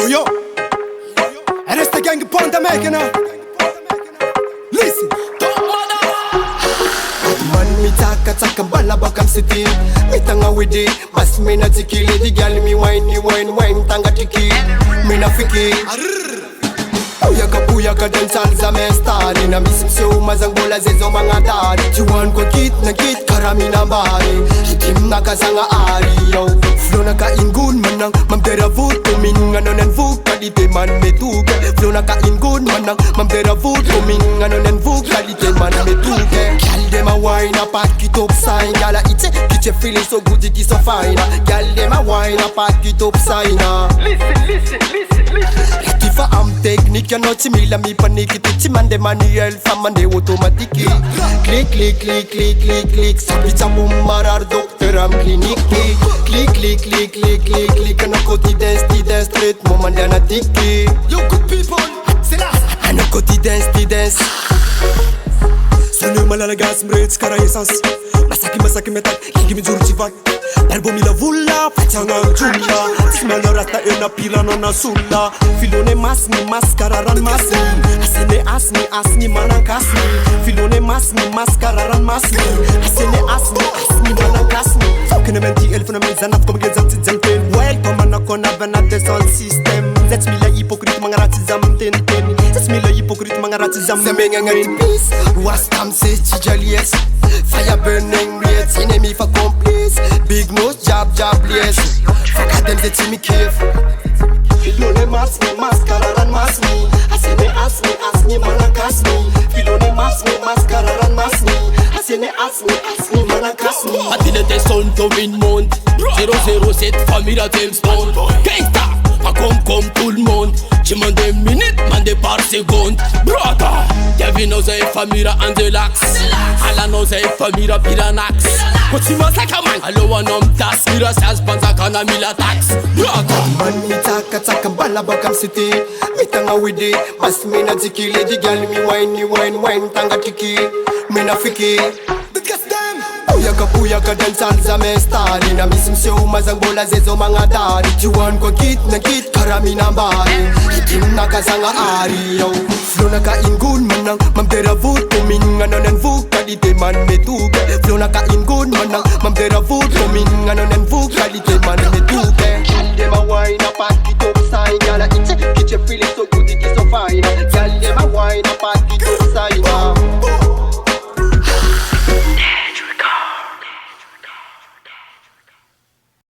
Yo, RST GANG ponta mekena. Listen. Man mi taka bala bakam city. Mi tanga with it. Mas mi na tikili. The girl mi wine tanga tiki. Mi na fiki. Puyaka dansal za mestari. Na misim seo mazangola zezo mga dari. Juan kwa kit na kit karami na bari. Hitim na kasanga ari yo. Flow na ka ingun manang mamdera voot. Kuming ano nan vuk kalite man metuke. Flow na ka ingun manang mamdera voot. Kuming ano nan vuk kalite man metuke. Gal dem a wine a pack it up sign. Gala itse kiche feeling so good it is so fine. Gal dem a wine a pack it up sign. Listen. Retifa am technique ya not simila mi paniki. Tichi mande manuel famande automatiki. Click Sabita mumarar doctor am kliniki. Click Ano koti dance straight momanda na tiki. Yo good people, c'est là. Ano koti dance. Sanu malalagas mrets kara essence. Masaki metak ligi mi juru tivak. Darbo mi la vulla fatanga jumla. Smell rasta e na pila na sulla. Filone masni maskararan masni. Asene asni manankasni. Filone masni maskararan masni. Asene asni manankasni. Kene menti elf na mizanaf kom gezat zanten. Welcome anakona venate sound system. Zets mi la hypocrite mangarati zamten. Zets mi la hypocrite mangarati zamten. Semenga ngati peace. Wastam se chijalies. Fire burning rates. Enemy for complice. Big nose jab yes. Fuck at them zets me careful. Filone masni maskararan masni. Asene asni manankasni. Filone masni maskararan masni. Asene asni manankasni. Atile te son to win month 007 famille à James Bond. Gangsta, pas comme tout le monde. Tu m'en des minutes, m'en des par seconde. Brother, y'a vu nos famille à Andelax. Ala nos famille à Piranax. Quand tu m'as sac à man, allo un homme tas. Mira sas banza kana mila tax. Brother, man mi taka bala bakam city. Mi tanga with it. Mas mi na tiki lady girl mi wine tanga tiki. Mi na fiki. Puyaka dansal za mestari. Na misim seo mazangola zezo mga dari. Juan kwa kit na kit karami na bari. Hitim na kasanga ari yo. Flow na ka ingun manang mamdera voot. Kuming ano nan vuk kalite man metuke. Flow na ka ingun manang mamdera voot. Kuming ano nan vuk kalite